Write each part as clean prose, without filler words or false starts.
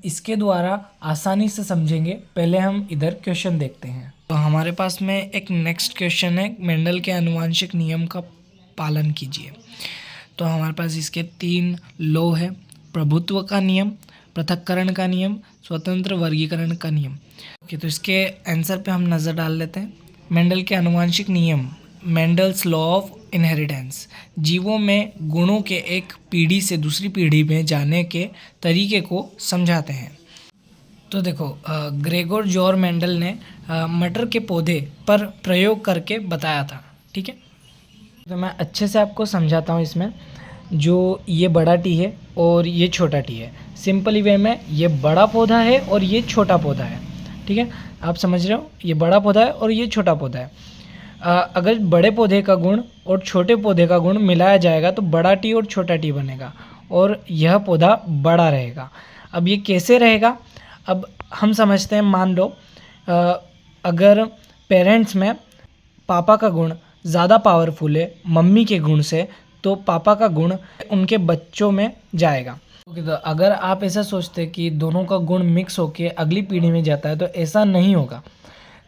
इसके द्वारा आसानी से समझेंगे। पहले हम इधर क्वेश्चन देखते हैं। तो हमारे पास में एक नेक्स्ट क्वेश्चन है, मेंडल के आनुवांशिक नियम का पालन कीजिए। तो हमारे पास इसके 3 लॉ है, प्रभुत्व का नियम, पृथक्करण का नियम, स्वतंत्र वर्गीकरण का नियम। ओके, तो इसके आंसर पे हम नज़र डाल लेते हैं। मेंडल के आनुवांशिक नियम, मेंडल्स लॉ ऑफ इनहेरिटेंस, जीवों में गुणों के एक पीढ़ी से दूसरी पीढ़ी में जाने के तरीके को समझाते हैं। तो देखो, ग्रेगोर जॉर मेंडल ने मटर के पौधे पर प्रयोग करके बताया था। ठीक है, तो मैं अच्छे से आपको समझाता हूँ। इसमें जो ये बड़ा टी है और ये छोटा टी है, सिंपली वे में ये बड़ा पौधा है और ये छोटा पौधा है। ठीक है, आप समझ रहे हो, ये बड़ा पौधा है और ये छोटा पौधा है। अगर बड़े पौधे का गुण और छोटे पौधे का गुण मिलाया जाएगा तो बड़ा टी और छोटा टी बनेगा और यह पौधा बड़ा रहेगा। अब ये कैसे रहेगा, अब हम समझते हैं। मान लो अगर पेरेंट्स में पापा का गुण ज़्यादा पावरफुल है मम्मी के गुण से, तो पापा का गुण उनके बच्चों में जाएगा। तो अगर आप ऐसा सोचते कि दोनों का गुण मिक्स होके अगली पीढ़ी में जाता है, तो ऐसा नहीं होगा।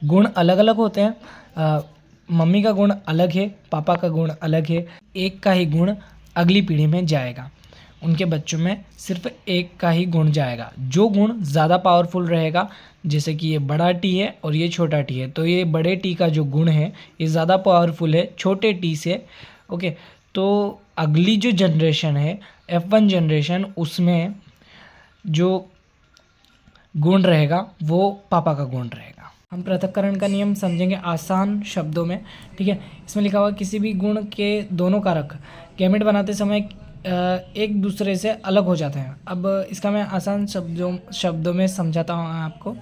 गुण अलग अलग होते हैं। मम्मी का गुण अलग है, पापा का गुण अलग है। एक का ही गुण अगली पीढ़ी में जाएगा, उनके बच्चों में सिर्फ एक का ही गुण जाएगा। जो गुण ज़्यादा पावरफुल रहेगा, जैसे कि ये बड़ा टी है और ये छोटा टी है, तो ये बड़े टी का जो गुण है ये ज़्यादा पावरफुल है छोटे टी से। ओके, तो अगली जो जनरेशन है F1 जनरेशन, उसमें जो गुण रहेगा वो पापा का गुण रहेगा। हम पृथक्करण का नियम समझेंगे आसान शब्दों में। ठीक है, इसमें लिखा हुआ किसी भी गुण के दोनों कारक गैमेट बनाते समय एक दूसरे से अलग हो जाते हैं। अब इसका मैं आसान शब्दों में समझाता हूँ आपको।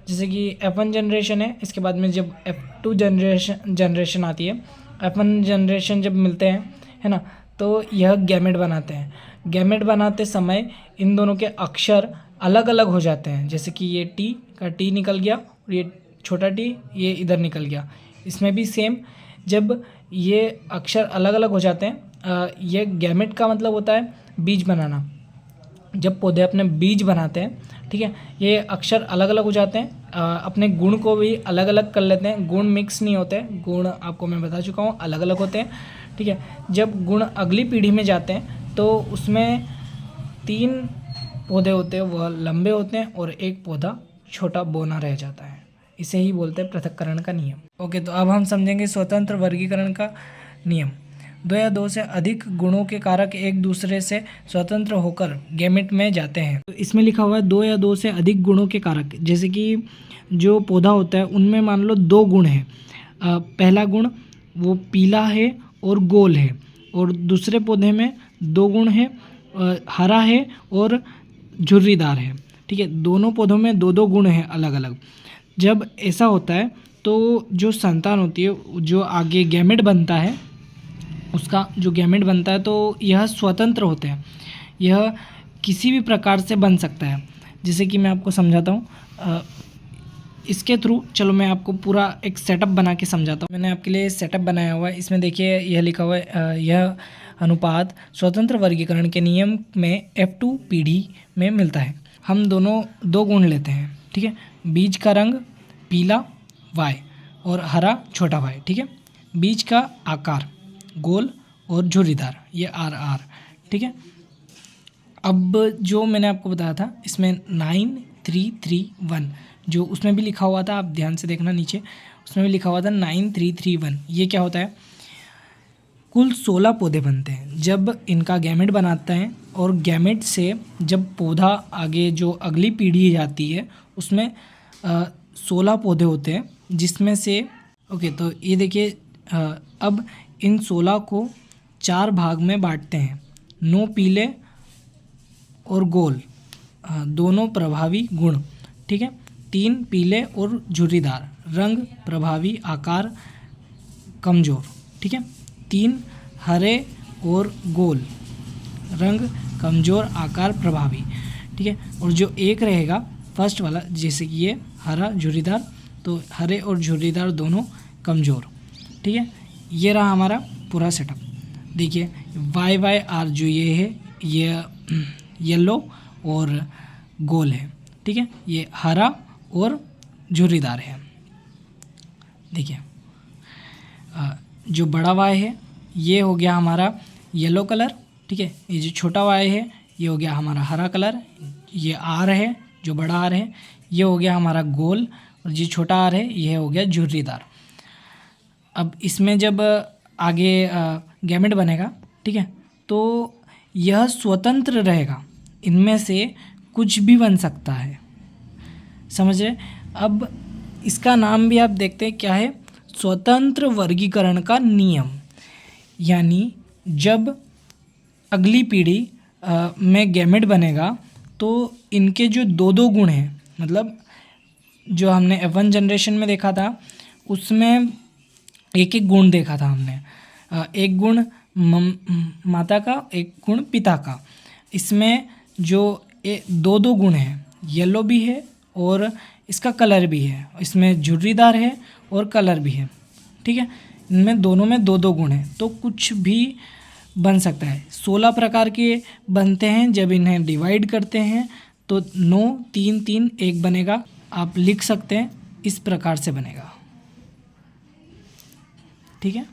जैसे कि F1 जनरेशन है, इसके बाद में जब F2 जनरेशन आती है, F1 जनरेशन जब मिलते हैं, है ना, तो यह गैमेट बनाते हैं। गैमेट बनाते समय इन दोनों के अक्षर अलग अलग हो जाते हैं। जैसे कि ये टी का टी निकल गया और ये छोटा टी ये इधर निकल गया। इसमें भी सेम, जब ये अक्षर अलग अलग हो जाते हैं, ये गैमेट का मतलब होता है बीज बनाना। जब पौधे अपने बीज बनाते हैं, ठीक है, ये अक्षर अलग अलग हो जाते हैं, अपने गुण को भी अलग अलग कर लेते हैं। गुण मिक्स नहीं होते, गुण आपको मैं बता चुका हूँ अलग अलग होते हैं। ठीक है, जब गुण अगली पीढ़ी में जाते हैं तो उसमें 3 पौधे होते हैं, वह लंबे होते हैं और एक पौधा छोटा बोना रह जाता है। इसे ही बोलते हैं पृथक्करण का नियम। ओके, तो अब हम समझेंगे स्वतंत्र वर्गीकरण का नियम। 2 या 2 से अधिक गुणों के कारक एक दूसरे से स्वतंत्र होकर गैमेट में जाते हैं। तो इसमें लिखा हुआ है 2 या 2 से अधिक गुणों के कारक। जैसे कि जो पौधा होता है उनमें मान लो 2 गुण हैं। पहला गुण वो पीला है और गोल है, और दूसरे पौधे में 2 गुण है, हरा है और झुर्रीदार है। ठीक है, दोनों पौधों में 2-2 गुण हैं अलग अलग। जब ऐसा होता है तो जो संतान होती है, जो आगे गैमेट बनता है, उसका जो गैमेट बनता है, तो यह स्वतंत्र होते हैं। यह किसी भी प्रकार से बन सकता है। जैसे कि मैं आपको समझाता हूँ इसके थ्रू। चलो मैं आपको पूरा एक सेटअप बना के समझाता हूँ। मैंने आपके लिए सेटअप बनाया हुआ है। इसमें देखिए यह लिखा हुआ है, यह अनुपात स्वतंत्र वर्गीकरण के नियम में F2 पीढ़ी में मिलता है। हम दोनों 2 गुण लेते हैं। ठीक है, बीज का रंग पीला Y और हरा छोटा y। ठीक है, बीज का आकार गोल और झुर्रीदार ये RR। ठीक है, अब जो मैंने आपको बताया था इसमें 9331, जो उसमें भी लिखा हुआ था, आप ध्यान से देखना नीचे, उसमें भी लिखा हुआ था 9331। ये क्या होता है, कुल 16 पौधे बनते हैं जब इनका गैमेट बनाता है, और गैमेट से जब पौधा आगे जो अगली पीढ़ी जाती है उसमें 16 पौधे होते हैं, जिसमें से ओके, तो ये देखिए अब इन 16 को 4 भाग में बांटते हैं। 9 पीले और गोल दोनों प्रभावी गुण। ठीक है, 3 पीले और झुर्रीदार रंग प्रभावी आकार कमज़ोर। ठीक है, 3 हरे और गोल रंग कमज़ोर आकार प्रभावी। ठीक है, और जो एक रहेगा फर्स्ट वाला, जैसे कि ये हरा झुर्रीदार, तो हरे और झुर्रीदार दोनों कमज़ोर। ठीक है, ये रहा हमारा पूरा सेटअप। देखिए YYR जो ये है, ये येलो और गोल है, ठीक है। ये हरा और झुर्रीदार है। देखिए जो बड़ा वाई है ये हो गया हमारा येलो कलर, ठीक है। ये जो छोटा वाई है ये हो गया हमारा हरा कलर। ये आर है, जो बड़ा आर है ये हो गया हमारा गोल, और जो छोटा आर है ये हो गया झुर्रीदार। अब इसमें जब आगे गैमेट बनेगा, ठीक है, तो यह स्वतंत्र रहेगा, इनमें से कुछ भी बन सकता है, समझ रहे। अब इसका नाम भी आप देखते हैं क्या है, स्वतंत्र वर्गीकरण का नियम। यानी जब अगली पीढ़ी में गैमेट बनेगा तो इनके जो दो दो गुण हैं, मतलब जो हमने F1 जनरेशन में देखा था उसमें एक एक गुण देखा था हमने, एक गुण माता का, एक गुण पिता का। इसमें जो दो दो गुण हैं, येलो भी है और इसका कलर भी है, इसमें झुर्रीदार है और कलर भी है, ठीक है। इनमें दोनों में दो दो गुण हैं, तो कुछ भी बन सकता है। 16 प्रकार के बनते हैं, जब इन्हें डिवाइड करते हैं तो 9 3 3 1 बनेगा। आप लिख सकते हैं इस प्रकार से बनेगा, ठीक है।